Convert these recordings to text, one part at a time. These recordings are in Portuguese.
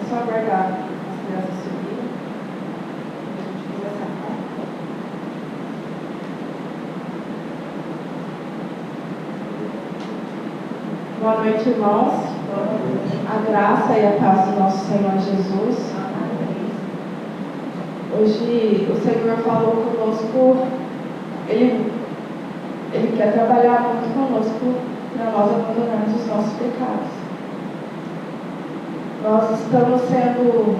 só aguardar as crianças subirem. Boa noite, irmãos. A graça e a paz do nosso Senhor Jesus. Hoje o Senhor falou conosco, Ele quer trabalhar muito conosco para nós abandonarmos os nossos pecados. Nós estamos sendo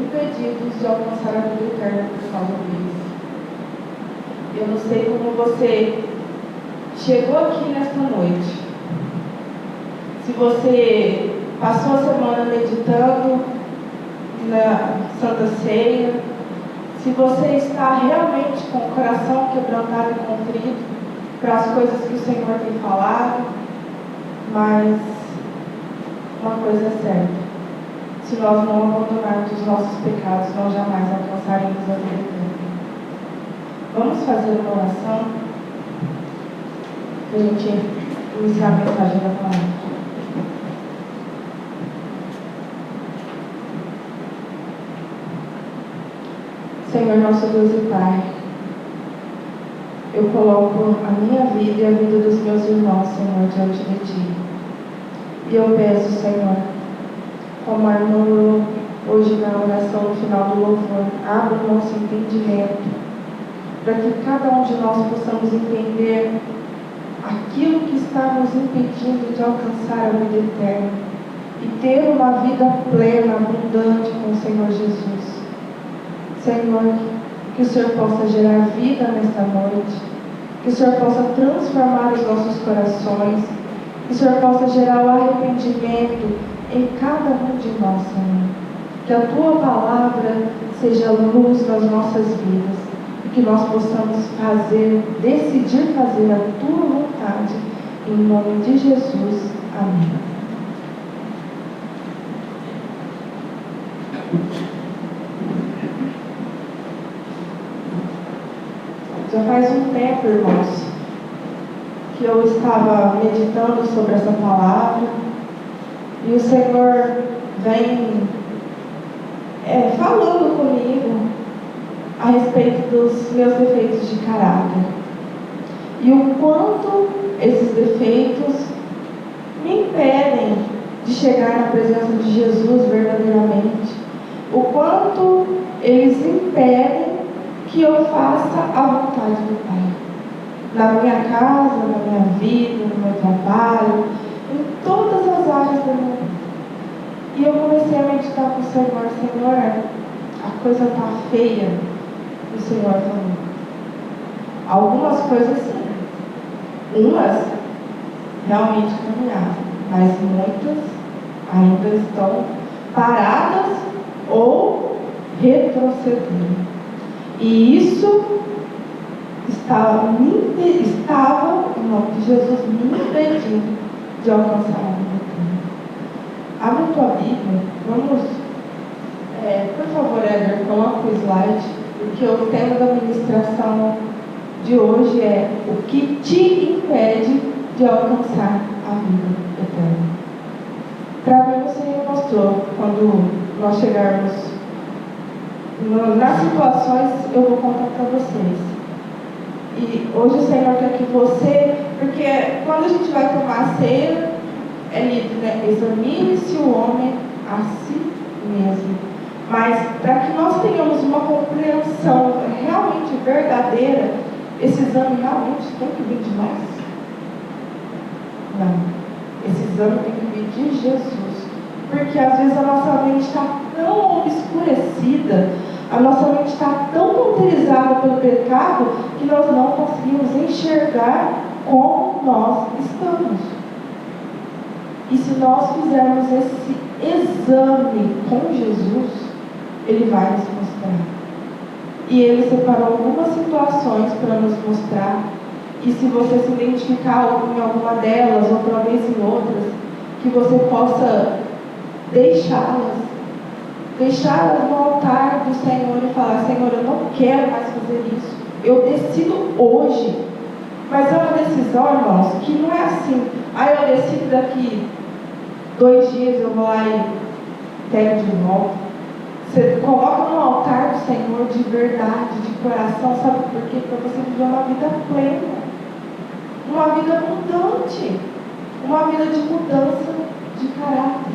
impedidos de alcançar a vida eterna por causa deles. Eu não sei como você chegou aqui nesta noite. Se você passou a semana meditando na Santa Ceia, se você está realmente com o coração quebrantado e contrito para as coisas que o Senhor tem falado, mas uma coisa é certa: se nós não abandonarmos os nossos pecados, nós jamais alcançaremos a vida eterna. Vamos fazer uma oração para a gente iniciar a mensagem da palavra. Senhor nosso Deus e Pai, eu coloco a minha vida e a vida dos meus irmãos, Senhor, diante de Ti. E eu peço, Senhor, como a irmã orou hoje na oração no final do louvor, abre o nosso entendimento, para que cada um de nós possamos entender aquilo que está nos impedindo de alcançar a vida eterna e ter uma vida plena, abundante com o Senhor Jesus. Senhor, que o Senhor possa gerar vida nesta noite, que o Senhor possa transformar os nossos corações, que o Senhor possa gerar o arrependimento em cada um de nós, Senhor. Que a Tua palavra seja luz nas nossas vidas e que nós possamos decidir fazer a Tua vontade, em nome de Jesus. Amém. Já faz um tempo, irmãos, que eu estava meditando sobre essa palavra e o Senhor vem falando comigo a respeito dos meus defeitos de caráter e o quanto esses defeitos me impedem de chegar na presença de Jesus verdadeiramente, o quanto eles impedem que eu faça a vontade do Pai, na minha casa, na minha vida, no meu trabalho, em todas as áreas da minha vida. E eu comecei a meditar com o Senhor: Senhor, a coisa está feia. E o Senhor falou: algumas coisas sim, umas realmente caminharam, mas muitas ainda estão paradas ou retrocedendo. E isso estava, em nome de Jesus, me impedindo de alcançar a vida eterna. Abre a tua Bíblia, vamos, por favor, Éder, coloca o slide, porque o tema da ministração de hoje é o que te impede de alcançar a vida eterna. Para mim, o Senhor mostrou, quando nós chegarmos nas situações, eu vou contar para vocês. E hoje o Senhor quer que você, porque quando a gente vai tomar a ceia, é lido, né? Examine-se o homem a si mesmo. Mas para que nós tenhamos uma compreensão realmente verdadeira, esse exame realmente tem que vir de nós? Não. Esse exame tem que vir de Jesus. Porque às vezes a nossa mente está tão obscurecida, a nossa mente está tão cauterizada pelo pecado, que nós não conseguimos enxergar como nós estamos. E se nós fizermos esse exame com Jesus, Ele vai nos mostrar. E Ele separou algumas situações para nos mostrar. E se você se identificar em alguma delas, ou talvez em outras, que você possa deixá-las no altar do Senhor e falar: Senhor, eu não quero mais fazer isso, eu decido hoje. Mas é uma decisão, irmãos, que não é assim: eu decido daqui 2 dias eu vou lá e pega de volta. Você coloca no altar do Senhor de verdade, de coração, sabe por quê? Para você viver uma vida plena, uma vida abundante, uma vida de mudança de caráter.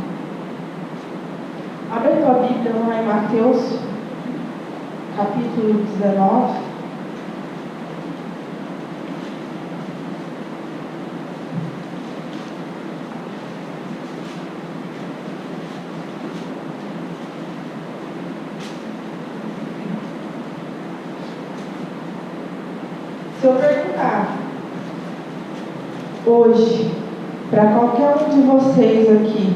Abre a tua Bíblia lá em Mateus, capítulo 19. Se eu perguntar hoje para qualquer um de vocês aqui,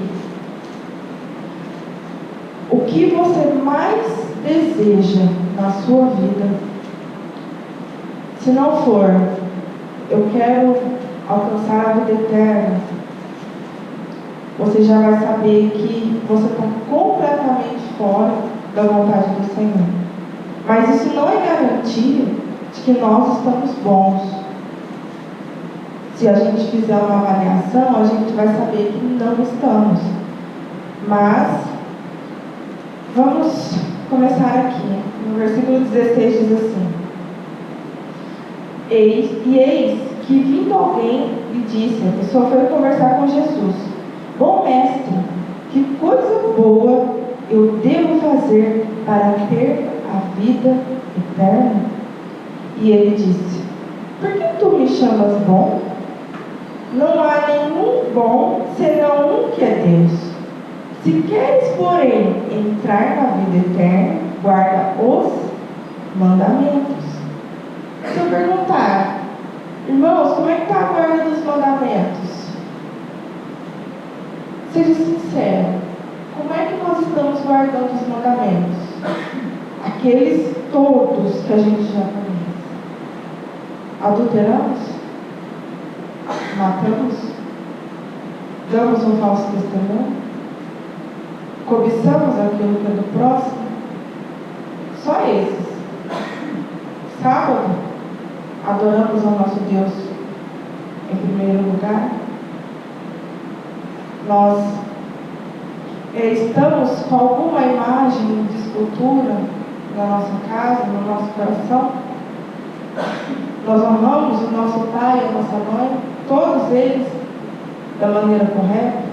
o que você mais deseja na sua vida, se não for, eu quero alcançar a vida eterna, você já vai saber que você está completamente fora da vontade do Senhor. Mas isso não é garantia de que nós estamos bons. Se a gente fizer uma avaliação, a gente vai saber que não estamos. Mas vamos começar aqui. No versículo 16 diz assim: Eis que vindo alguém lhe disse, a pessoa foi conversar com Jesus: Bom mestre, que coisa boa eu devo fazer para ter a vida eterna? E ele disse: Por que tu me chamas bom? Não há nenhum bom senão um que é Deus. Se queres, porém, entrar na vida eterna, guarda os mandamentos. Se eu perguntar, irmãos, como é que está a guarda dos mandamentos? Seja sincero, como é que nós estamos guardando os mandamentos? Aqueles todos que a gente já conhece. Adulteramos? Matamos? Damos um falso testemunho? Cobiçamos aquilo que é do próximo? Só esses. Sábado, adoramos ao nosso Deus em primeiro lugar. Nós estamos com alguma imagem de escultura na nossa casa, no nosso coração? Nós honramos o nosso pai e a nossa mãe, todos eles, da maneira correta?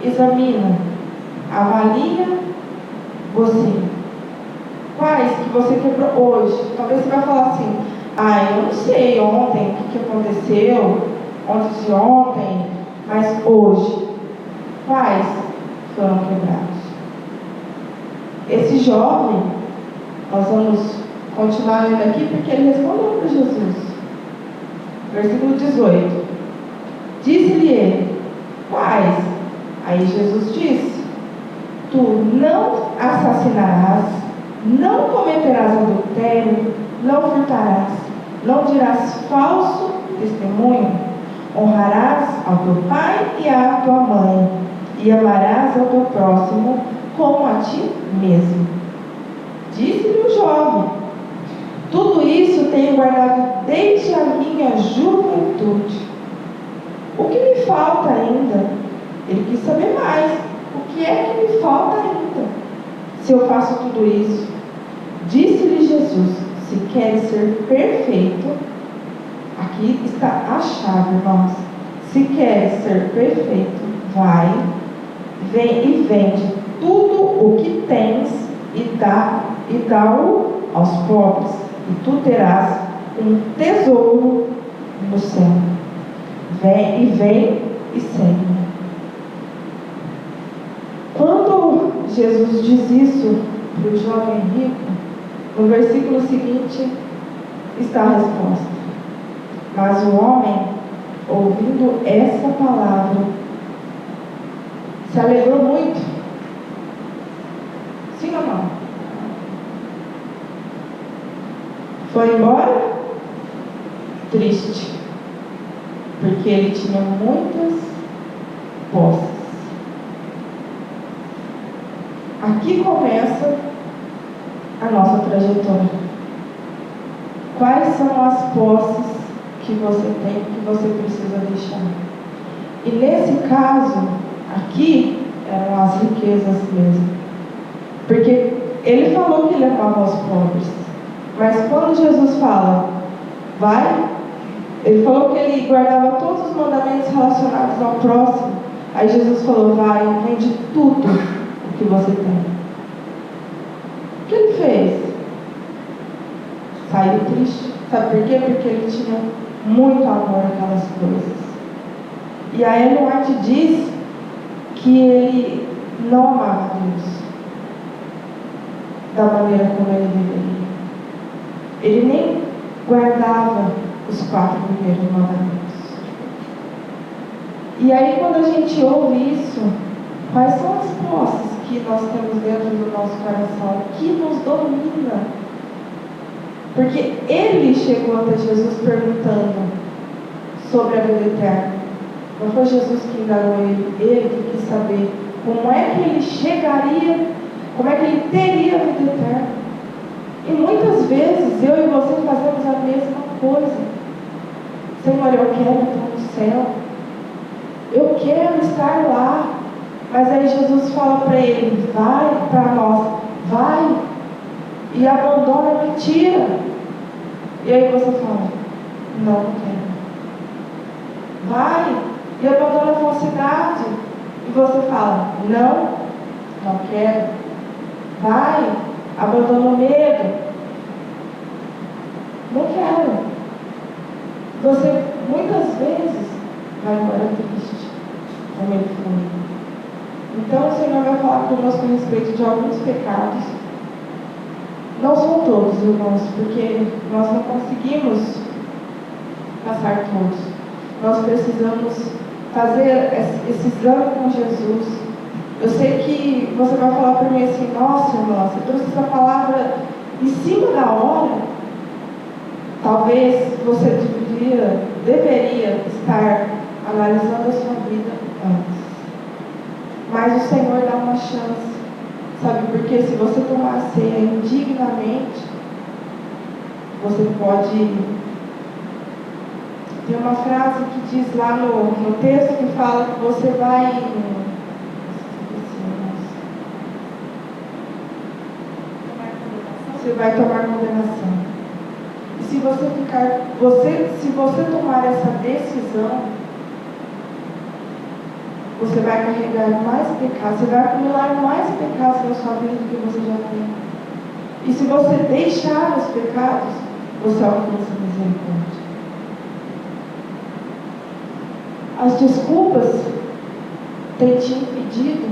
Examina, avalia você. Quais que você quebrou hoje? Talvez você vai falar assim: eu não sei ontem o que aconteceu, ontem de ontem, mas hoje, quais foram quebrados? Esse jovem, nós vamos continuar lendo aqui porque ele respondeu para Jesus. Versículo 18: Disse-lhe ele: Quais? Aí Jesus disse: Tu não assassinarás, não cometerás adultério, não furtarás, não dirás falso testemunho, honrarás ao teu pai e à tua mãe, e amarás ao teu próximo como a ti mesmo. Disse-lhe o jovem: Tudo isso tenho guardado desde a minha juventude. O que me falta ainda? Ele quis saber mais. O que é que me falta ainda? Se eu faço tudo isso? Disse-lhe Jesus: Se queres ser perfeito, aqui está a chave, irmãos. Se queres ser perfeito, vem e vende tudo o que tens e dá-o aos pobres, e tu terás um tesouro no céu. Vem e segue. Quando Jesus diz isso para o jovem rico, no versículo seguinte está a resposta: Mas o homem, ouvindo essa palavra, se alegrou muito. Sim ou não? Foi embora triste, porque ele tinha muitas posses. Aqui começa a nossa trajetória. Quais são as posses que você tem, que você precisa deixar? E nesse caso, aqui, eram as riquezas mesmo. Porque ele falou que ele amava os pobres. Mas quando Jesus fala, vai, ele falou que ele guardava todos os mandamentos relacionados ao próximo. Aí Jesus falou, vai, vende tudo o que você tem. O que ele fez? Saiu triste. Sabe por quê? Porque ele tinha muito amor àquelas coisas. E a Ellen White diz que ele não amava Deus da maneira como ele deveria. Ele nem guardava os 4 primeiros mandamentos. E aí, quando a gente ouve isso, quais são as posses que nós temos dentro do nosso coração, que nos domina? Porque ele chegou até Jesus perguntando sobre a vida eterna. Não foi Jesus que enganou ele que quis saber como é que ele chegaria, como é que ele teria a vida eterna. E muitas vezes eu e você fazemos a mesma coisa. Senhor, eu quero estar no céu, eu quero estar lá. Mas aí Jesus fala para ele, vai para nós, vai e abandona a mentira. E aí você fala, não quero. Vai e abandona a falsidade. E você fala, não quero. Vai, abandona o medo. Não quero. Você muitas vezes vai embora triste, como ele foi. Então o Senhor vai falar conosco a respeito de alguns pecados. Não são todos, irmãos, porque nós não conseguimos passar todos. Nós precisamos fazer esse exame com Jesus. Eu sei que você vai falar para mim assim, nossa, irmã, você trouxe essa palavra em cima da hora. Talvez você deveria estar analisando a sua vida antes. Mas o Senhor dá uma chance, sabe? Porque se você tomar a ceia indignamente, você pode... Tem uma frase que diz lá no texto que fala que você vai... Você vai tomar condenação. E se você tomar essa decisão, você vai carregar mais pecados, você vai acumular mais pecados na sua vida do que você já tem. E se você deixar os pecados, você alcança a misericórdia. As desculpas têm te impedido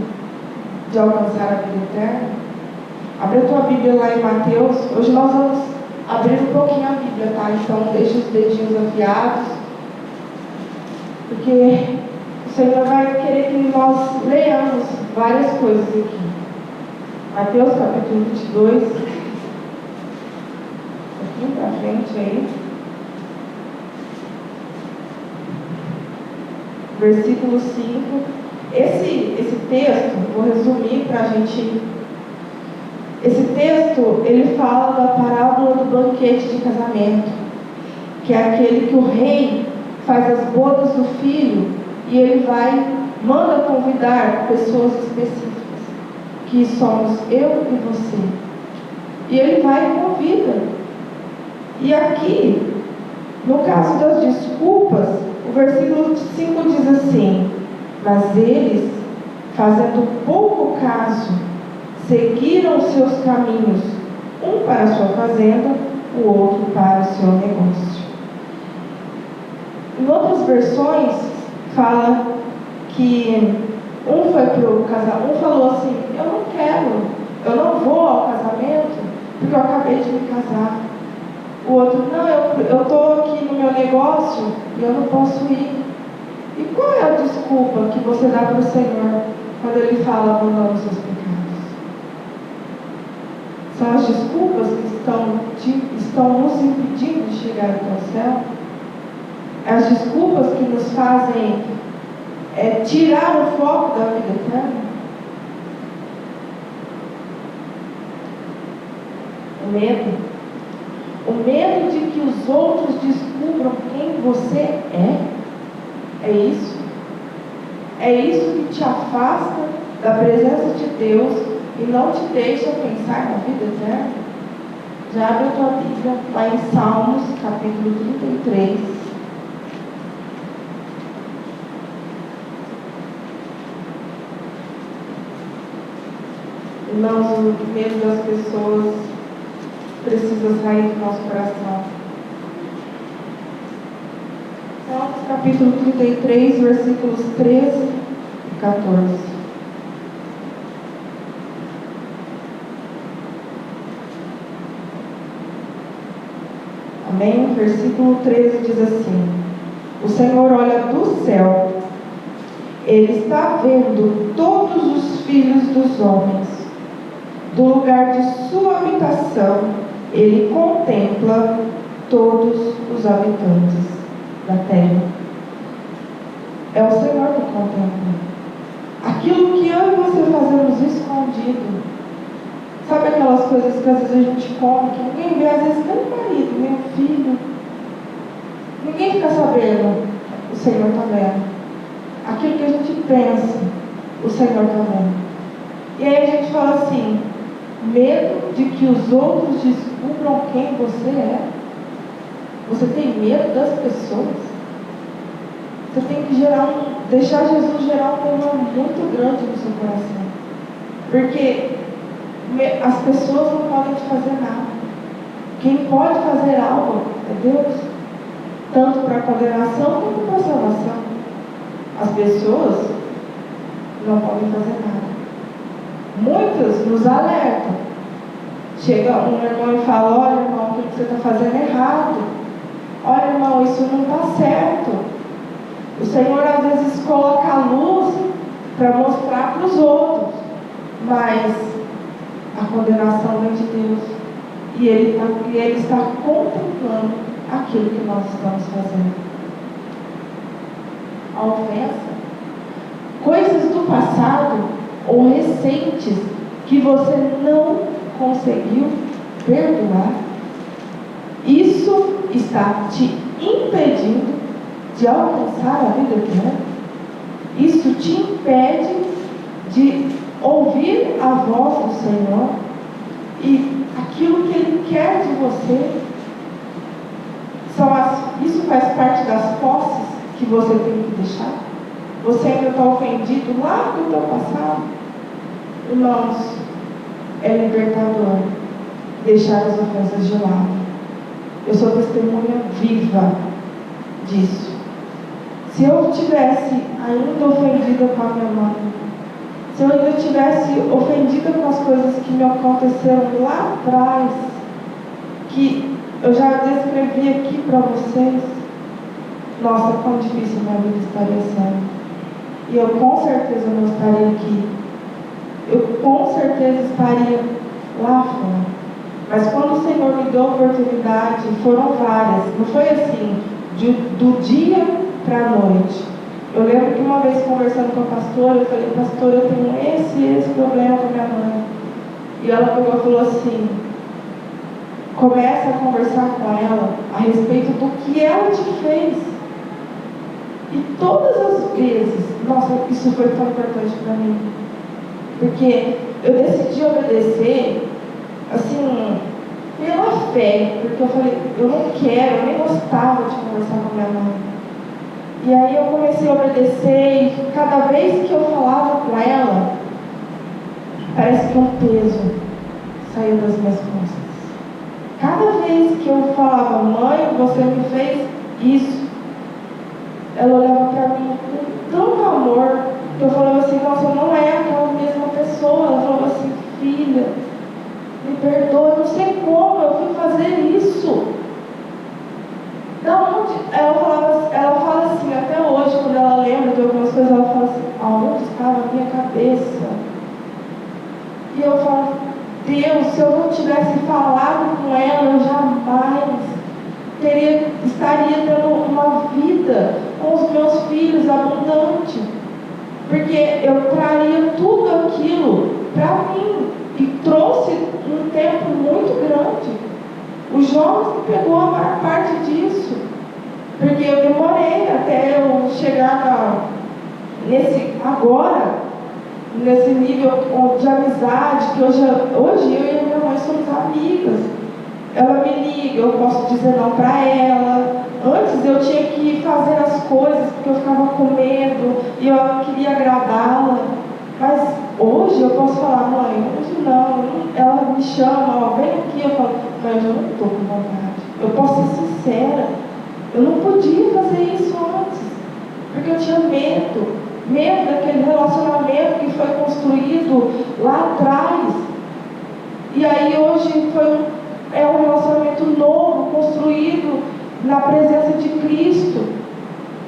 de alcançar a vida eterna? Abre a tua Bíblia lá em Mateus. Hoje nós vamos abrir um pouquinho a Bíblia, tá? Então deixa os dedinhos afiados, porque o Senhor vai querer que nós leiamos várias coisas aqui. Mateus capítulo 22, um pouquinho para frente aí, versículo 5. Esse texto, vou resumir para a gente. Esse texto, ele fala da parábola do banquete de casamento, que é aquele que o rei faz as bodas do filho e ele manda convidar pessoas específicas, que somos eu e você. E ele vai e convida. E aqui, no caso das desculpas, o versículo 5 diz assim: mas eles, fazendo pouco caso, seguiram seus caminhos, um para a sua fazenda, o outro para o seu negócio. Em outras versões, fala que um foi para o casamento, um falou assim, eu não vou ao casamento, porque eu acabei de me casar. O outro, não, eu estou aqui no meu negócio e eu não posso ir. E qual é a desculpa que você dá para o Senhor quando Ele fala abandonando os seus pecados? São as desculpas que estão nos impedindo de chegar até o céu? As desculpas que nos fazem tirar o foco da vida eterna? O medo. O medo de que os outros descubram quem você é. É isso? É isso que te afasta da presença de Deus e não te deixa pensar na vida eterna? Já abre a tua Bíblia lá em Salmos, capítulo 33. Irmãos, o medo das pessoas precisa sair do nosso coração. Salmos capítulo 33, versículos 13 e 14. Amém? Versículo 13 diz assim: o Senhor olha do céu, Ele está vendo todos os filhos dos homens. Do lugar de sua habitação, Ele contempla todos os habitantes da terra. É o Senhor que contempla aquilo que eu e você fazemos escondido. Sabe aquelas coisas que às vezes a gente come, que ninguém vê, às vezes meu marido, meu filho, ninguém fica sabendo, o Senhor está vendo. Aquilo que a gente pensa, o Senhor está vendo. E aí a gente fala assim: medo de que os outros descubram quem você é. Você tem medo das pessoas? Você tem que deixar Jesus gerar um temor muito grande no seu coração. Porque as pessoas não podem te fazer nada. Quem pode fazer algo é Deus. Tanto para condenação como para salvação. As pessoas não podem fazer nada. Muitas nos alertam. Chega um irmão e fala: olha, irmão, o que você está fazendo errado? Olha, irmão, isso não está certo. O Senhor às vezes coloca a luz para mostrar para os outros, mas a condenação vem de Deus. E Ele está contemplando aquilo que nós estamos fazendo. A ofensa, coisas do passado ou recentes que você não conseguiu perdoar, isso está te impedindo de alcançar a vida eterna. Isso te impede de ouvir a voz do Senhor e aquilo que Ele quer de você. Isso faz parte das posses que você tem que deixar. Você ainda está ofendido lá do teu passado? Irmãos, é libertador deixar as ofensas de lado. Eu sou testemunha viva disso. Se eu tivesse ainda ofendida com a minha mãe, se eu ainda tivesse ofendida com as coisas que me aconteceram lá atrás, que eu já descrevi aqui para vocês, nossa, quão difícil minha vida estaria sendo. E eu com certeza não estaria aqui. Eu com certeza estaria lá fora. Mas quando o Senhor me deu a oportunidade, foram várias. Não foi assim, do dia para a noite. Eu lembro que uma vez conversando com a pastora, eu falei: pastora, eu tenho esse problema com a minha mãe. E ela pegou e falou assim: começa a conversar com ela a respeito do que ela te fez. E todas as vezes, nossa, isso foi tão importante para mim. Porque eu decidi obedecer, assim, pela fé. Porque eu falei: eu não quero, eu nem gostava de conversar com a minha mãe. E aí eu comecei a obedecer, e cada vez que eu falava com ela, parece que um peso saiu das minhas costas. Cada vez que eu falava: mãe, você me fez isso, ela olhava para mim com tanto amor, que eu falava assim: nossa, não é aquela mesma pessoa. Ela falava assim: filha, me perdoa, eu não sei como eu fui fazer isso. Da onde? Ela fala assim, até hoje, quando ela lembra de algumas coisas, ela fala assim: aonde estava a minha cabeça? E eu falo: Deus, se eu não tivesse falado com ela, eu jamais estaria tendo uma vida com os meus filhos abundante. Porque eu traria tudo aquilo para mim e trouxe um tempo muito grande. Os jovens me pegou a maior parte disso, porque eu demorei até eu chegar nesse agora. nesse nível de amizade, que hoje eu e a minha mãe somos amigas. Ela me liga, eu posso dizer não para ela. Antes eu tinha que fazer as coisas porque eu ficava com medo e eu queria agradá-la. Mas hoje eu posso falar, mãe, hoje não. Ela me chama, ó, vem aqui. Eu falo, mãe, eu não estou com vontade. Eu posso ser sincera. Eu não podia fazer isso antes, porque eu tinha medo. Medo daquele relacionamento que foi construído lá atrás. E aí hoje é um relacionamento novo, construído na presença de Cristo.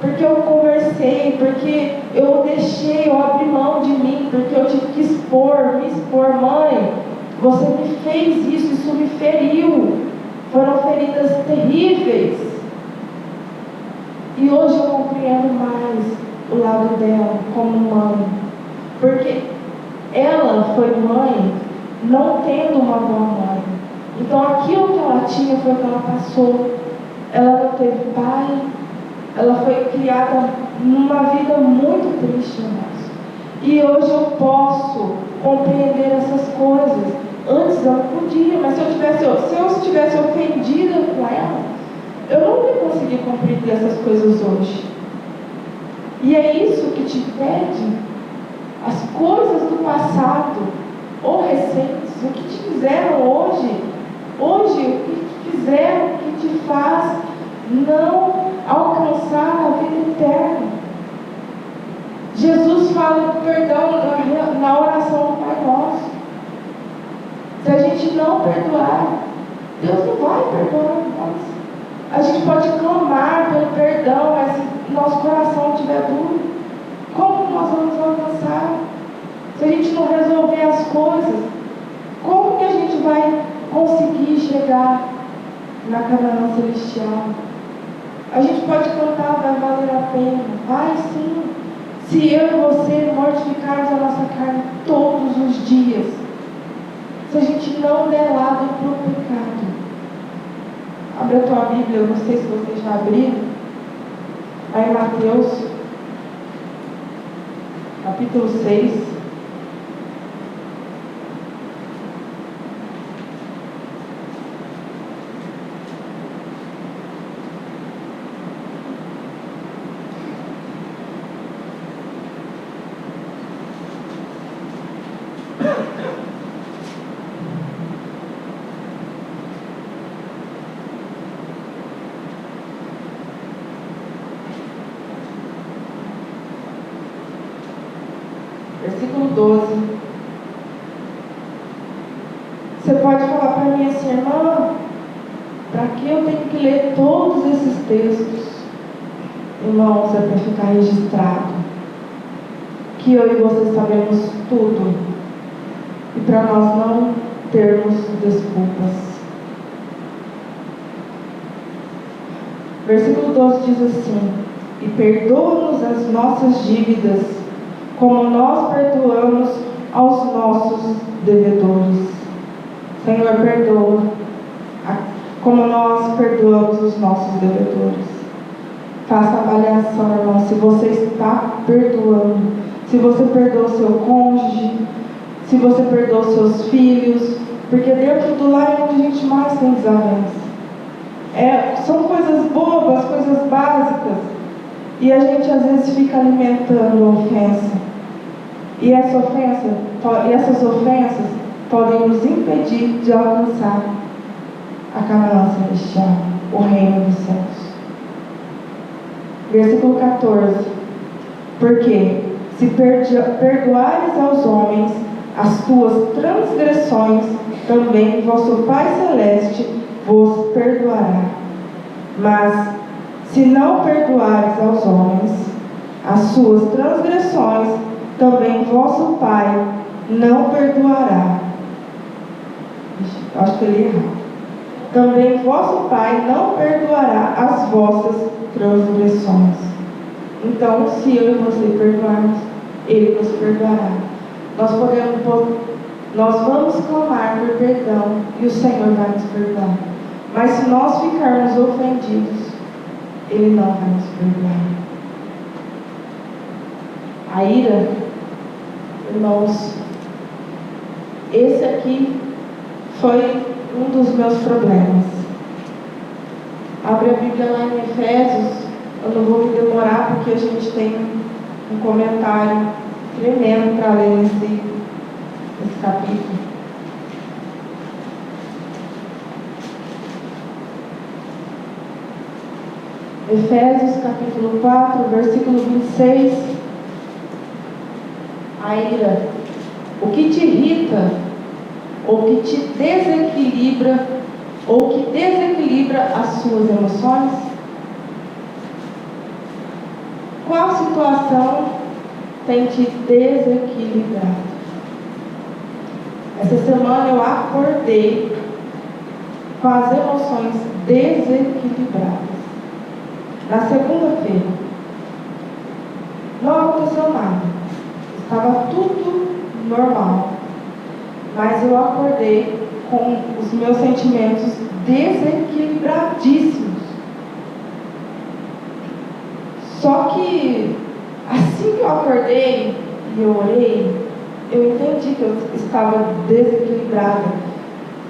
Porque eu conversei, porque eu deixei, eu abri mão de mim, porque eu tive que me expor. Mãe, você me fez isso me feriu. Foram feridas terríveis. E hoje eu compreendo mais o lado dela como mãe. Porque ela foi mãe não tendo uma boa mãe. Então aquilo que ela tinha foi o que ela passou. Ela não teve pai. Ela foi criada numa vida muito triste, irmãos. E hoje eu posso compreender essas coisas. Antes eu não podia, mas se eu estivesse ofendida com ela, eu não ia conseguir compreender essas coisas hoje. E é isso que te impede. As coisas do passado ou recentes, o que te fizeram hoje, o que te fizeram, o que te faz não alcançar a vida eterna. Jesus fala do perdão na oração do Pai Nosso. Se a gente não perdoar, Deus não vai perdoar nós. A gente pode clamar pelo perdão, mas se nosso coração estiver duro, como nós vamos alcançar? Se a gente não resolver as coisas, como que a gente vai conseguir chegar na Canaã celestial? A gente pode cantar, vai valer a pena. Vai sim. Se eu e você mortificarmos a nossa carne todos os dias, se a gente não der lado para o pecado. Abre a tua Bíblia, eu não sei se você já abriu. Aí Mateus, capítulo 6. Versículo 12. Você pode falar para mim assim, irmã, para que eu tenho que ler todos esses textos? Irmãos, é para ficar registrado que eu e você sabemos tudo, e para nós não termos desculpas. Versículo 12 diz assim: e perdoa-nos as nossas dívidas, como nós perdoamos aos nossos devedores. Senhor, perdoa, como nós perdoamos os nossos devedores. Faça avaliação, irmão, se você está perdoando, se você perdoa o seu cônjuge, se você perdoa os seus filhos, porque dentro do lar é onde a gente mais tem desavença. São coisas bobas, coisas básicas, e a gente às vezes fica alimentando a ofensa. E essas ofensas podem nos impedir de alcançar a Canaã celestial, o reino dos céus. Versículo 14. Porque se perdoares aos homens as tuas transgressões, também vosso Pai Celeste vos perdoará. Mas se não perdoares aos homens as suas transgressões, também vosso Pai não perdoará. Acho que eu li errado. Também vosso Pai não perdoará as vossas transgressões. Então, se eu e você perdoarmos, Ele nos perdoará. Nós vamos clamar por perdão e o Senhor vai nos perdoar. Mas se nós ficarmos ofendidos, Ele não vai nos perdoar. A ira, Irmãos, esse aqui foi um dos meus problemas. Abre a Bíblia lá em Efésios. Eu não vou me demorar porque a gente tem um comentário tremendo para ler nesse capítulo. Efésios capítulo 4, versículo 26. A ira. O que te irrita, ou que te desequilibra, ou que desequilibra as suas emoções? Qual situação tem te desequilibrado? Essa semana eu acordei com as emoções desequilibradas. Na segunda-feira, não aconteceu nada, estava tudo normal, mas eu acordei com os meus sentimentos desequilibradíssimos. Só que assim que eu acordei e eu orei, eu entendi que eu estava desequilibrada.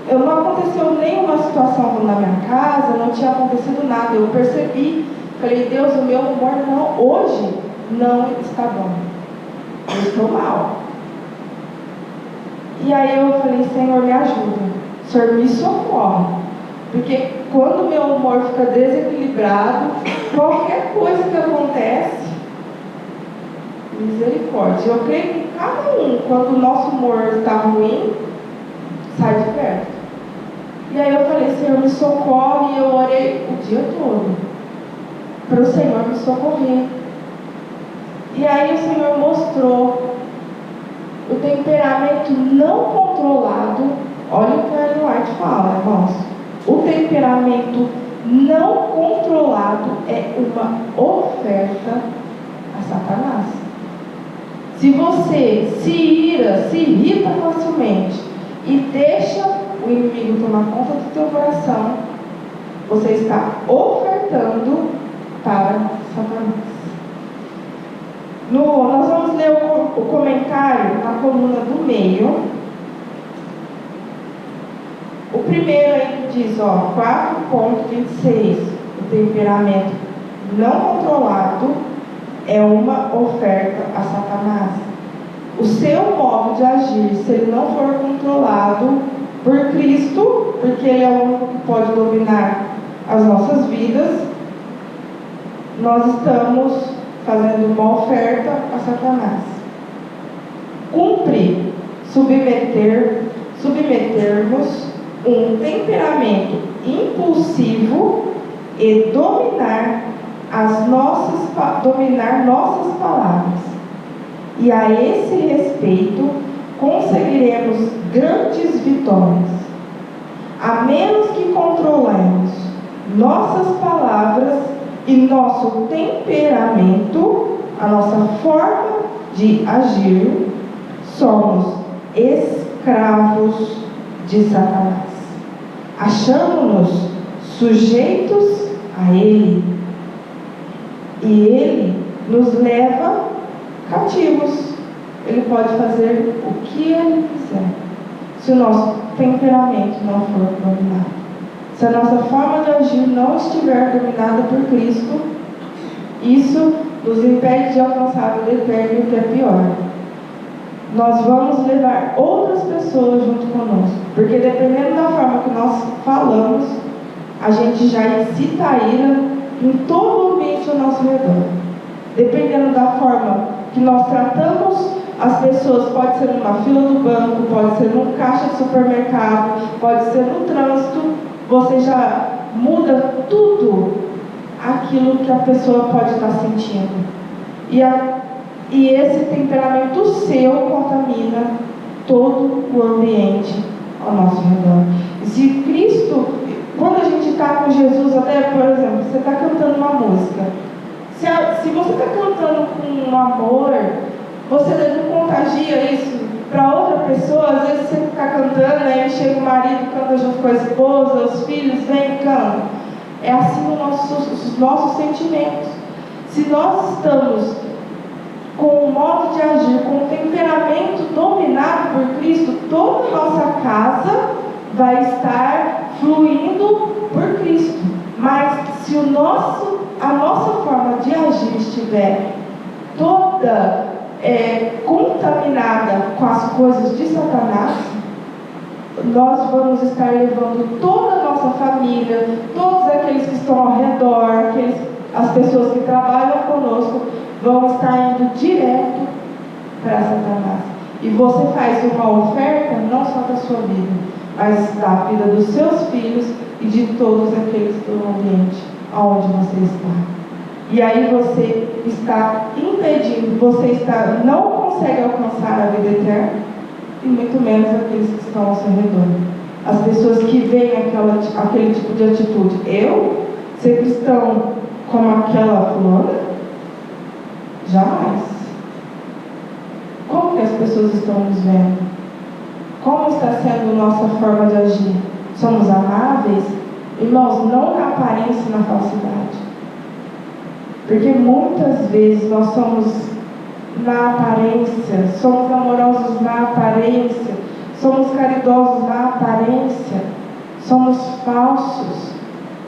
Não aconteceu nenhuma situação na minha casa, não tinha acontecido nada. Eu percebi, falei, Deus, o meu humor não, hoje não está bom. Eu estou mal. E aí eu falei, Senhor, me ajuda. Senhor, me socorre. Porque quando o meu humor fica desequilibrado, qualquer coisa que acontece, misericórdia. Eu creio que cada um, quando o nosso humor está ruim, sai de perto. E aí eu falei, Senhor, me socorre. E eu orei o dia todo para o Senhor me socorrer. E aí o Senhor mostrou o temperamento não controlado. Olha o que a Ellen White fala, irmãos. O temperamento não controlado é uma oferta a Satanás. Se você se irrita facilmente e deixa o inimigo tomar conta do teu coração, você está ofertando para Satanás. Nós vamos ler o comentário na coluna do meio. O primeiro aí que diz, 4.26, o temperamento não controlado é uma oferta a Satanás. O seu modo de agir, se ele não for controlado por Cristo, porque Ele é o único que pode dominar as nossas vidas, nós estamos fazendo uma oferta a Satanás. Cumpre submetermos um temperamento impulsivo e dominar nossas palavras. E a esse respeito conseguiremos grandes vitórias, a menos que controlemos nossas palavras e nosso temperamento, a nossa forma de agir. Somos escravos de Satanás, achando-nos sujeitos a Ele, e Ele nos leva cativos. Ele pode fazer o que Ele quiser, se o nosso temperamento não for dominado. Se a nossa forma de agir não estiver dominada por Cristo, isso nos impede de alcançar o eterno, que é pior. Nós vamos levar outras pessoas junto conosco, porque dependendo da forma que nós falamos, a gente já incita a ira em todo o ambiente ao nosso redor. Dependendo da forma que nós tratamos as pessoas, pode ser numa fila do banco, pode ser num caixa de supermercado, pode ser no trânsito, você já muda tudo aquilo que a pessoa pode estar sentindo. E esse temperamento seu contamina todo o ambiente ao nosso redor. E se Cristo, quando a gente está com Jesus, até, por exemplo, você está cantando uma música, se você está cantando com um amor, você não contagia isso para outra pessoa. Às vezes você fica cantando, aí chega o marido, canta junto com a esposa, os filhos vêm e cantam. É assim os nossos sentimentos. Se nós estamos com o modo de agir, com o temperamento dominado por Cristo, toda a nossa casa vai estar fluindo por Cristo. Mas se a nossa forma de agir estiver toda contaminada com as coisas de Satanás, nós vamos estar levando toda a nossa família, todos aqueles que estão ao redor, as pessoas que trabalham conosco, vão estar indo direto para Satanás. E você faz uma oferta não só da sua vida, mas da vida dos seus filhos e de todos aqueles do ambiente onde você está. E aí você está impedindo, não consegue alcançar a vida eterna, e muito menos aqueles que estão ao seu redor. As pessoas que veem aquele tipo de atitude. Eu ser cristão como aquela fulana? Jamais. Como que as pessoas estão nos vendo? Como está sendo a nossa forma de agir? Somos amáveis? Irmãos, não na aparência e na falsidade. Porque muitas vezes nós somos na aparência, somos amorosos na aparência, somos caridosos na aparência, somos falsos.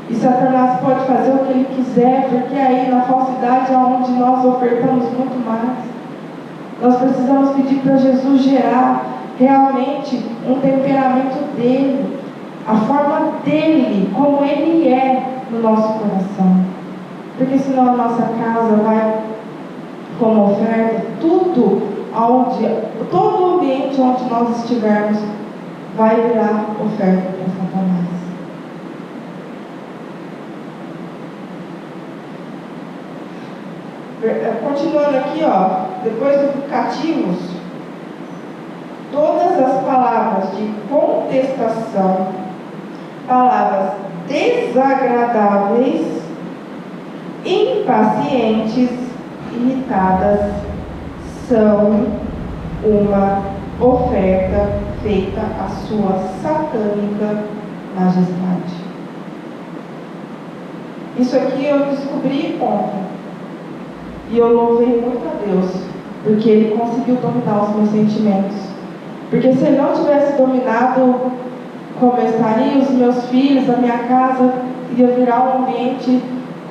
E Satanás pode fazer o que ele quiser, porque aí na falsidade é onde nós ofertamos muito mais. Nós precisamos pedir para Jesus gerar realmente um temperamento dele, a forma dele, como ele é no nosso coração. Porque senão a nossa casa vai, como oferta, todo o ambiente onde nós estivermos vai virar oferta para Satanás. Continuando aqui, depois do cativos, todas as palavras de contestação, palavras desagradáveis, impacientes, irritadas, são uma oferta feita à sua satânica majestade. Isso aqui eu descobri ontem. E eu louvei muito a Deus, porque Ele conseguiu dominar os meus sentimentos. Porque se Ele não tivesse dominado como eu estaria, os meus filhos, a minha casa, ia virar um ambiente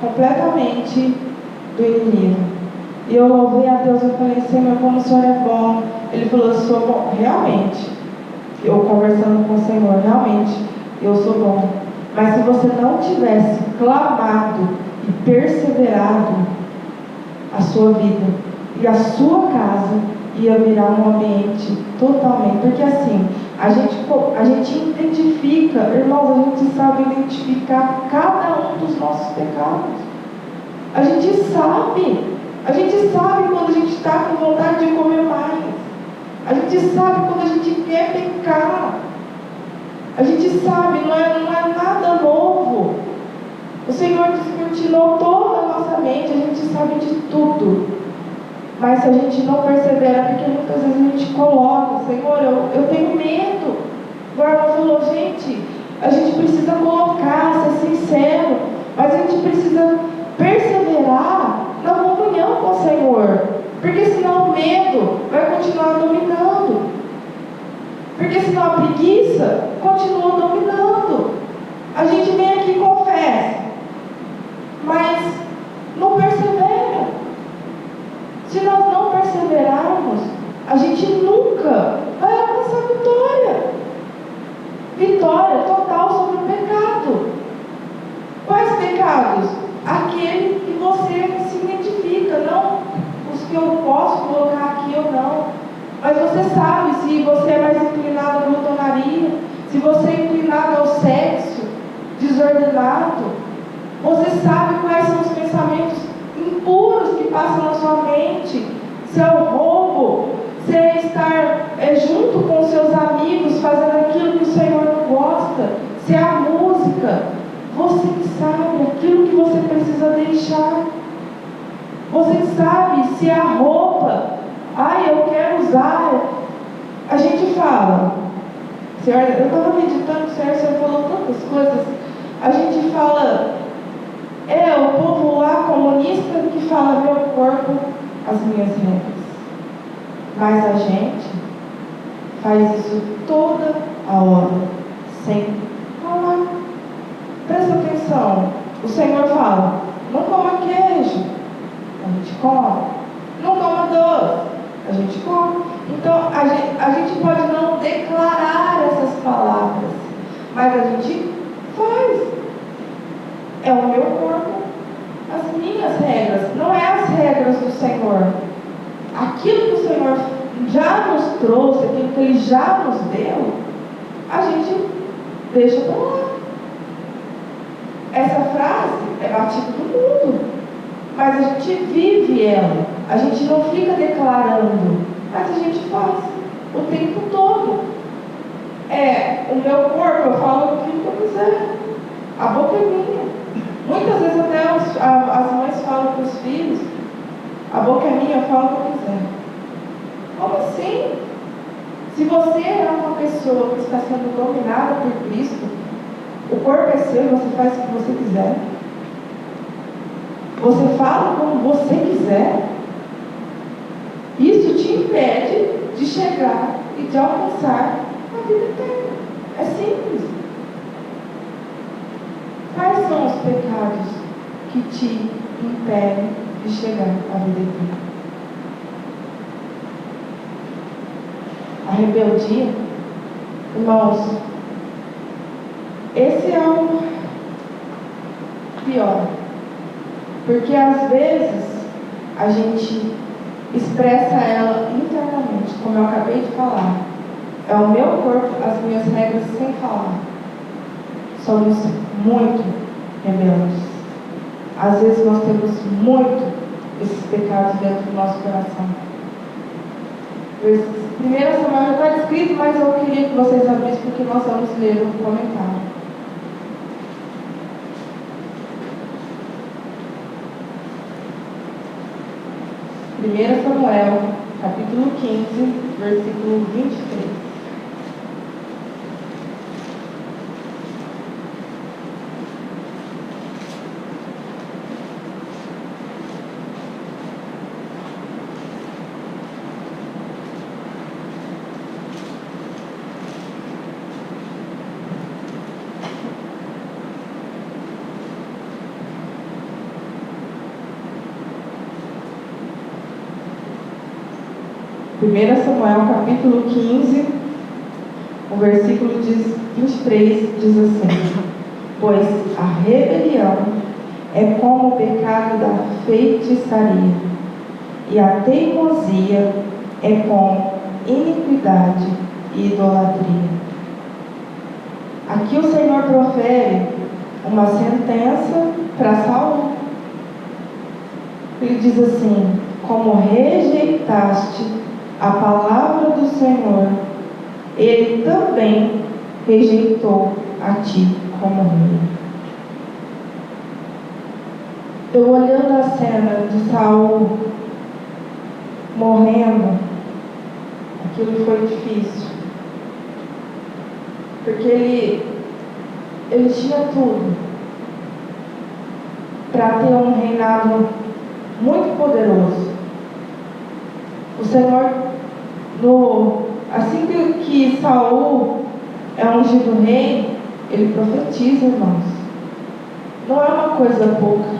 completamente do inimigo. E eu louvei a Deus, eu falei, Senhor, como o Senhor é bom. Ele falou, eu sou bom. Realmente, eu conversando com o Senhor, realmente, eu sou bom. Mas se você não tivesse clamado e perseverado, a sua vida e a sua casa ia virar um ambiente totalmente, porque assim, a gente identifica, irmãos, a gente sabe identificar cada um dos nossos pecados. A gente sabe quando a gente está com vontade de comer mais. A gente sabe quando a gente quer pecar. A gente sabe, não é nada novo. O Senhor descortinou toda a nossa mente, a gente sabe de tudo. Mas se a gente não persevera, porque muitas vezes a gente coloca, Senhor, eu tenho medo. O irmão falou, gente, a gente precisa colocar, ser sincero, mas a gente precisa perseverar na comunhão com o Senhor. Porque senão o medo vai continuar dominando. Porque senão a preguiça continua dominando. A gente vem aqui e confessa, mas não persevera. Se nós não perseverarmos, a gente nunca vai alcançar vitória. Vitória total sobre o pecado. Quais pecados? Aquele que você se identifica, não os que eu posso colocar aqui ou não. Mas você sabe se você é mais inclinado à glutonaria, se você é inclinado ao sexo desordenado. Você sabe quais são os pensamentos impuros que passam na sua mente. Se é o roubo, se é estar junto com os seus amigos fazendo aquilo que o Senhor não gosta, se é a música. Você sabe aquilo que você precisa deixar. Você sabe se é a roupa. Eu quero usar. A gente fala, Senhor, eu estava meditando, o Senhor falou tantas coisas. A gente fala, o povo lá comunista que fala, meu corpo as minhas regras. Mas a gente faz isso toda a hora, sem falar. Presta atenção. O Senhor fala: não coma queijo. A gente come. Não coma doce. A gente come. Então, a gente pode não declarar essas palavras, mas a gente faz. É o meu corpo, as minhas regras. Não é as regras do Senhor. Aquilo que o Senhor já nos trouxe, aquilo que Ele já nos deu, a gente deixa para lá. Essa frase é batida no mundo, mas a gente vive ela. A gente não fica declarando, mas a gente faz o tempo todo. O meu corpo, eu falo o que eu quiser. A boca é minha. Muitas vezes até as mães falam para os filhos: a boca é minha, eu falo o que eu quiser. Como assim? Se você é uma pessoa que está sendo dominada por Cristo, o corpo é seu e você faz o que você quiser. Você fala como você quiser. Isso te impede de chegar e de alcançar a vida eterna. É simples. Quais são os pecados que te impedem de chegar à vida eterna? A rebeldia, irmãos, esse é o pior, porque às vezes a gente expressa ela internamente, como eu acabei de falar. É o meu corpo, as minhas regras, sem falar. Somos muito rebeldes. Às vezes nós temos muito esses pecados dentro do nosso coração. 1 Samuel já está escrito, mas eu queria que vocês abrissem, porque nós vamos ler um comentário. 1 Samuel, capítulo 15, versículo 23. Primeira Samuel, capítulo 15, o versículo 23 diz assim: pois a rebelião é como o pecado da feitiçaria, e a teimosia é como iniquidade e idolatria. Aqui o Senhor profere uma sentença para Saul. Ele diz assim: como rejeitaste a palavra do Senhor, Ele também rejeitou a ti como rei. Eu olhando a cena de Saul morrendo, aquilo foi difícil, porque ele tinha tudo para ter um reinado muito poderoso. O Senhor, assim que Saul é ungido rei, ele profetiza, irmãos. Não é uma coisa pouca.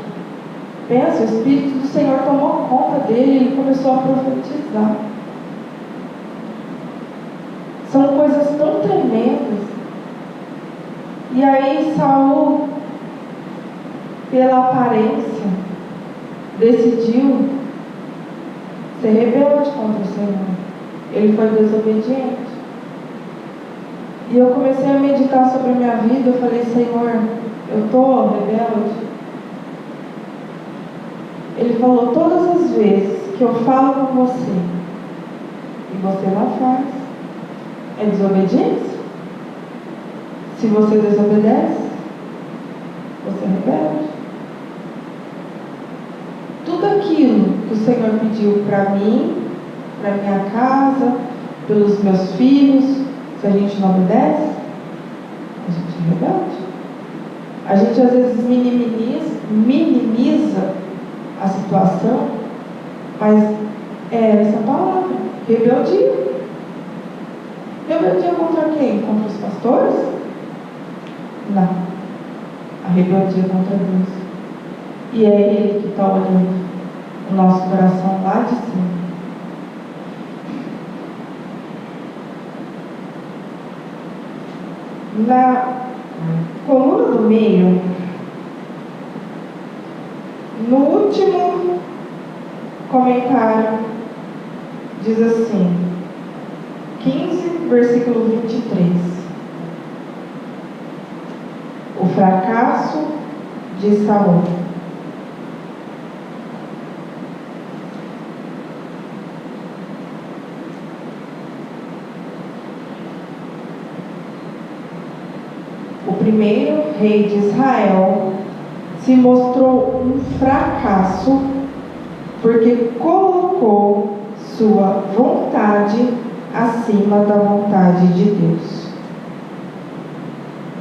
Pensa, o Espírito do Senhor tomou conta dele e começou a profetizar. São coisas tão tremendas. E aí Saul, pela aparência, decidiu ser rebelde contra o Senhor. Ele foi desobediente. E eu comecei a meditar sobre a minha vida. Eu falei: Senhor, eu estou rebelde? Ele falou: todas as vezes que eu falo com você e você não faz, é desobediência. Se você desobedece, você é rebelde. Tudo aquilo que o Senhor pediu para mim, para minha casa, pelos meus filhos, se a gente não obedece, a gente é rebelde. A gente às vezes minimiza a situação, Mas é essa palavra, rebeldia. Rebeldia contra quem? Contra os pastores? Não. A rebeldia contra Deus. E é Ele que está olhando o nosso coração lá de cima. Na coluna do meio, no último comentário, diz assim, 15, versículo 23. O fracasso de Saul. O primeiro rei de Israel se mostrou um fracasso porque colocou sua vontade acima da vontade de Deus.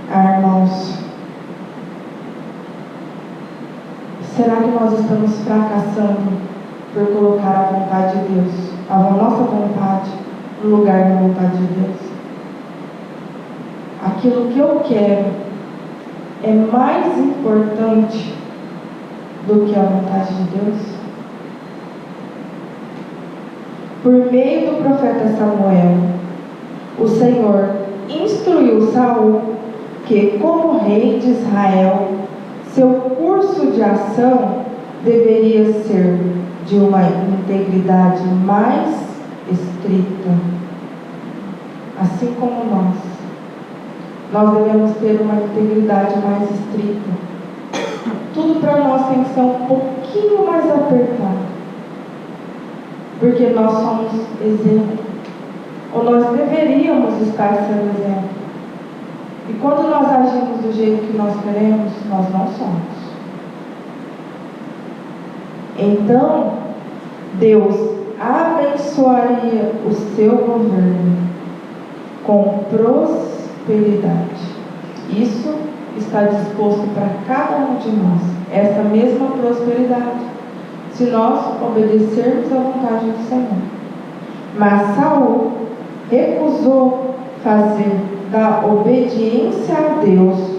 Irmãos, será que nós estamos fracassando por colocar a vontade de Deus, a nossa vontade, no lugar da vontade de Deus? Aquilo que eu quero é mais importante do que a vontade de Deus? Por meio do profeta Samuel, o Senhor instruiu Saul que, como rei de Israel, seu curso de ação deveria ser de uma integridade mais estrita, assim como nós devemos ter uma integridade mais estrita. Tudo para nós tem que ser um pouquinho mais apertado, porque nós somos exemplo, ou nós deveríamos estar sendo exemplo. E quando nós agimos do jeito que nós queremos, nós não somos. Então, Deus abençoaria o seu governo com prosperidade. Isso está disposto para cada um de nós, essa mesma prosperidade, se nós obedecermos à vontade do Senhor. Mas Saul recusou fazer da obediência a Deus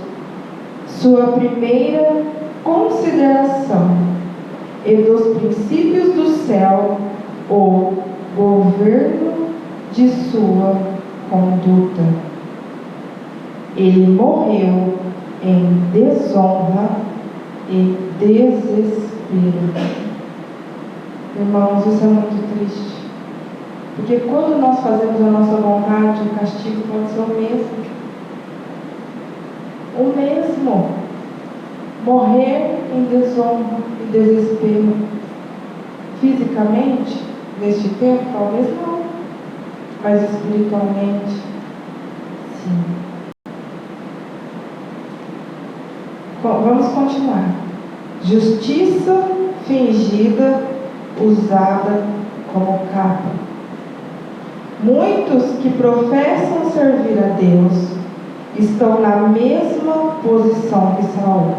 sua primeira consideração e dos princípios do céu o governo de sua conduta. Ele morreu em desonra e desespero. Irmãos, isso é muito triste. Porque quando nós fazemos a nossa vontade, o castigo pode ser o mesmo. O mesmo. Morrer em desonra e desespero. Fisicamente, neste tempo, talvez não. Mas espiritualmente, sim. Vamos continuar. Justiça fingida, usada como capa. Muitos que professam servir a Deus estão na mesma posição que Saul,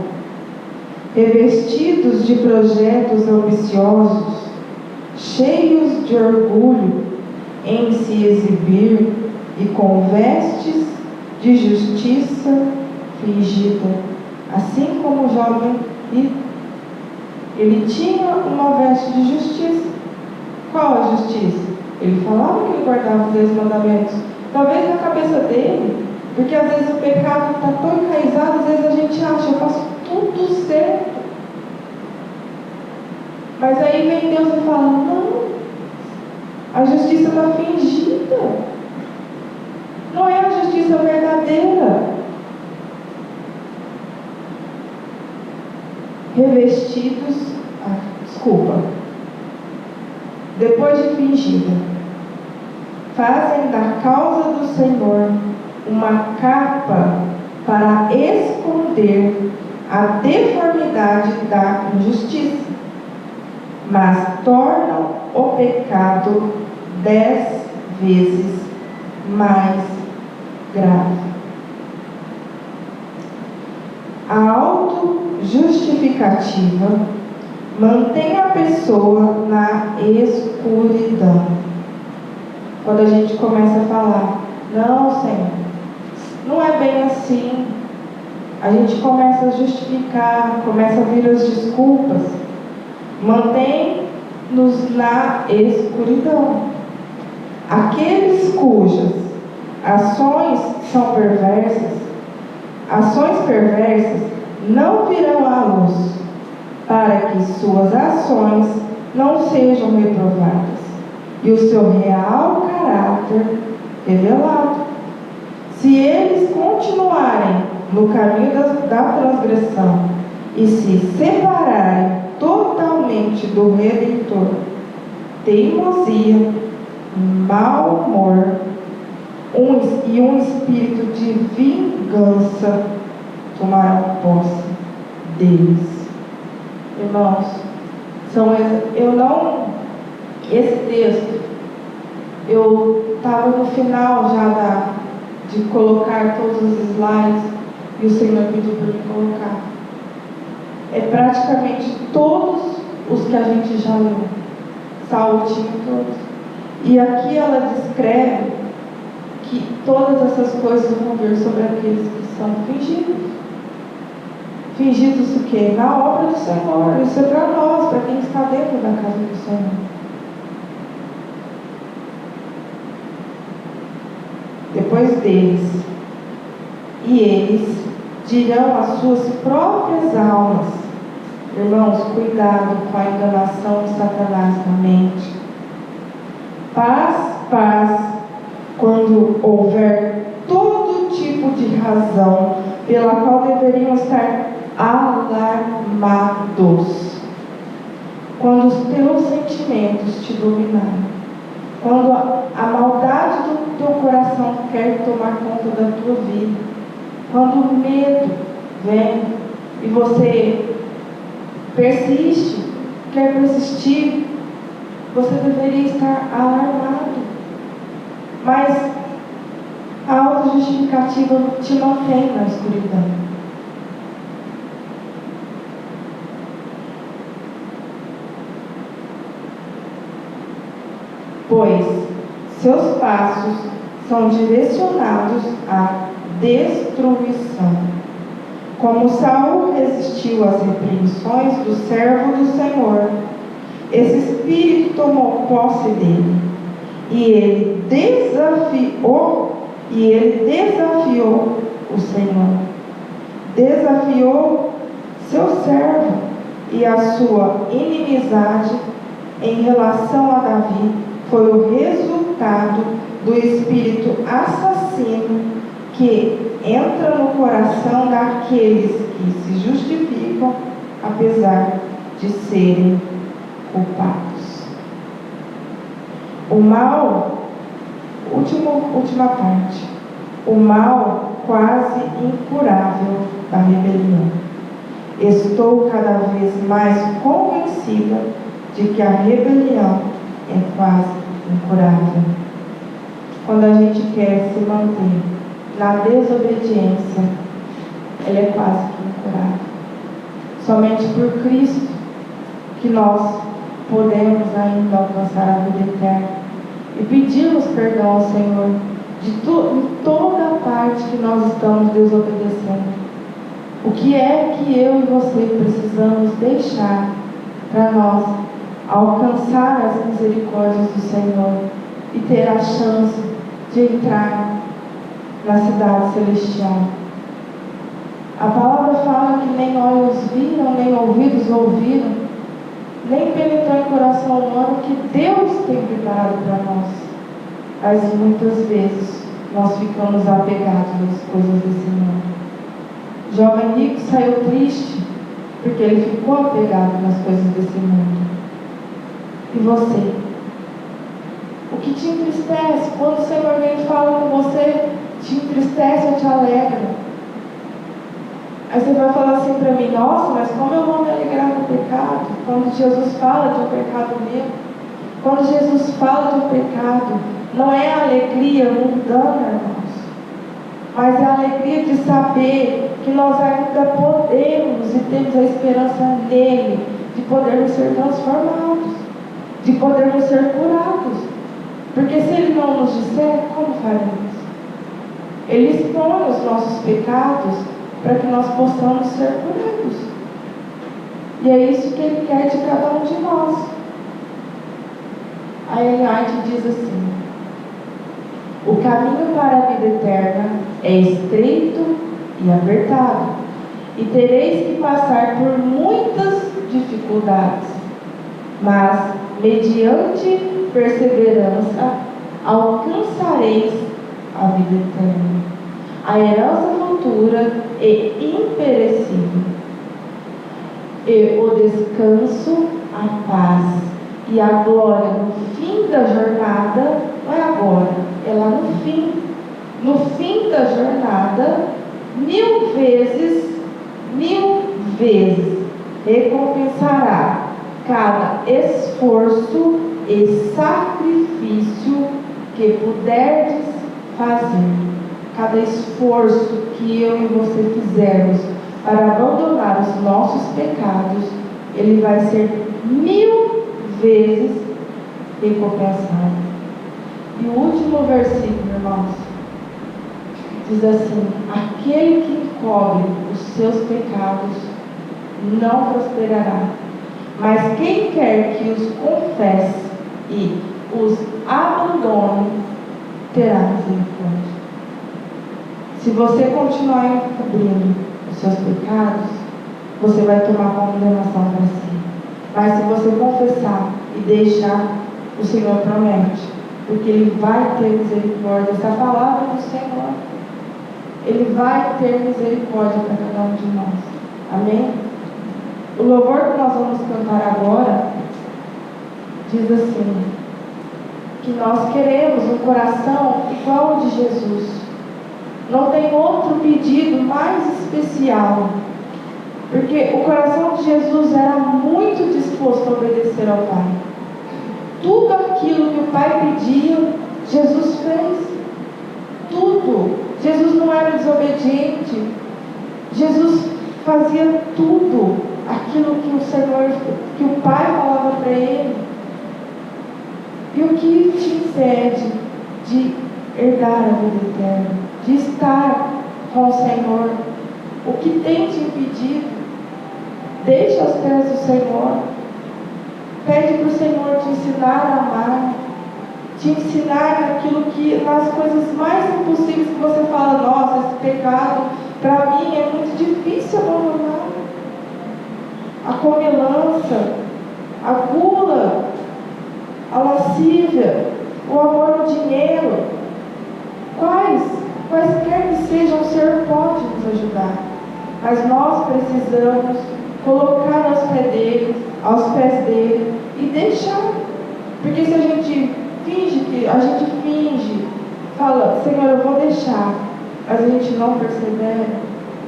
revestidos de projetos ambiciosos, cheios de orgulho em se exibir e com vestes de justiça fingida, assim como o jovem rico. Ele tinha uma veste de justiça. Qual a justiça? Ele falava que ele guardava os 10 mandamentos. Talvez na cabeça dele, porque às vezes o pecado está tão enraizado, às vezes a gente acha, eu faço tudo certo. Mas aí vem Deus e fala, não, a justiça está fingida. Não é a justiça verdadeira. Revestidos, depois de fingida, fazem da causa do Senhor uma capa para esconder a deformidade da injustiça, mas tornam o pecado 10 vezes mais grave. A autojustificativa Mantém a pessoa na escuridão. Quando a gente começa a falar, não, Senhor, não é bem assim. A gente começa a justificar, começa a vir as desculpas. Mantém-nos na escuridão. Aqueles cujas ações são ações perversas não virão à luz, para que suas ações não sejam reprovadas e o seu real caráter revelado. Se eles continuarem no caminho da transgressão e se separarem totalmente do Redentor, teimosia, mau humor e um espírito de vingança tomarão posse deles. Irmãos, esse texto, eu estava no final já de colocar todos os slides e o Senhor pediu para me colocar. É praticamente todos os que a gente já leu, Saul tinha todos. E aqui ela descreve que todas essas coisas vão vir sobre aqueles que são fingidos. Fingidos o quê? Na obra do Senhor. Isso é para nós, para quem está dentro da casa do Senhor. Depois deles, e eles dirão às suas próprias almas. Irmãos, cuidado com a enganação de Satanás na mente. Paz, quando houver todo tipo de razão pela qual deveriam estar alarmados. Quando os teus sentimentos te dominarem, quando a maldade do teu coração quer tomar conta da tua vida, quando o medo vem e você persiste, quer persistir, você deveria estar alarmado. Mas a autojustificativa te mantém na escuridão. Pois seus passos são direcionados à destruição. Como Saul resistiu às repreensões do servo do Senhor, esse espírito tomou posse dele, e ele desafiou o Senhor, desafiou seu servo, e a sua inimizade em relação a Davi foi o resultado do espírito assassino que entra no coração daqueles que se justificam, apesar de serem culpados. O mal, última parte, o mal quase incurável da rebelião. Estou cada vez mais convencida de que a rebelião é quase incurável. Quando a gente quer se manter na desobediência, ela é quase que incurável. Somente por Cristo que nós podemos ainda alcançar a vida eterna e pedirmos perdão ao Senhor de toda a parte que nós estamos desobedecendo. O que é que eu e você precisamos deixar para nós alcançar as misericórdias do Senhor e ter a chance de entrar na cidade celestial? A palavra fala que nem olhos viram, nem ouvidos ouviram, nem penetrou em coração humano que Deus tem preparado para nós. Mas muitas vezes nós ficamos apegados às coisas desse mundo. O jovem rico saiu triste porque ele ficou apegado nas coisas desse mundo. E você? O que te entristece? Quando o Senhor vem e fala com você, te entristece ou te alegra? Aí você vai falar assim para mim: nossa, mas como eu vou me alegrar com o pecado? Quando Jesus fala de um pecado meu, quando Jesus fala de um pecado, não é a alegria mundana, irmãos, mas é a alegria de saber que nós ainda podemos e temos a esperança nele, de podermos ser transformados, de podermos ser curados. Porque se Ele não nos disser, como faremos? Ele expõe os nossos pecados para que nós possamos ser curados. E é isso que Ele quer de cada um de nós. A Ellen White diz assim: o caminho para a vida eterna é estreito e apertado, e tereis que passar por muitas dificuldades, mas, mediante perseverança, alcançareis a vida eterna, a herança futura e imperecível, e o descanso, a paz e a glória no fim da jornada. Não é agora, é lá no fim. No fim da jornada, 1000 vezes recompensará cada esforço e sacrifício que puderdes fazer. Cada esforço que eu e você fizermos para abandonar os nossos pecados, ele vai ser 1000 vezes recompensado. E o último versículo, irmãos, diz assim: aquele que encobre os seus pecados não prosperará, mas quem quer que os confesse e os abandone, terá misericórdia. Se você continuar encobrindo os seus pecados, você vai tomar condenação para si. Mas se você confessar e deixar, o Senhor promete, porque Ele vai ter misericórdia. Essa palavra do Senhor, Ele vai ter misericórdia para cada um de nós. Amém? O louvor que nós vamos cantar agora diz assim: que nós queremos um coração igual ao de Jesus. Não tem outro pedido mais especial, porque o coração de Jesus era muito disposto a obedecer ao Pai. Tudo aquilo que o Pai pedia, Jesus fez. Tudo. Jesus não era desobediente. Jesus fazia tudo aquilo que o Senhor, que o Pai falava para Ele. E o que te impede de herdar a vida eterna, de estar com o Senhor? O que tem te impedido? Deixa aos pés do Senhor. Pede para o Senhor te ensinar a amar, te ensinar aquilo que, nas coisas mais impossíveis que você fala: nossa, esse pecado para mim é muito difícil abandonar. A comilança, a gula, a lascívia, o amor ao dinheiro, quaisquer que sejam, o Senhor pode nos ajudar. Mas nós precisamos colocar aos pés dele e deixar. Porque se a gente finge, fala: Senhor, eu vou deixar, mas a gente não persevera,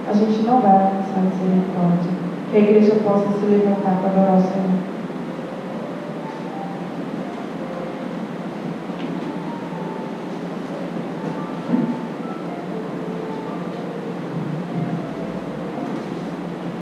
a gente não vai alcançar a misericórdia. Que a igreja possa se levantar para adorar o Senhor.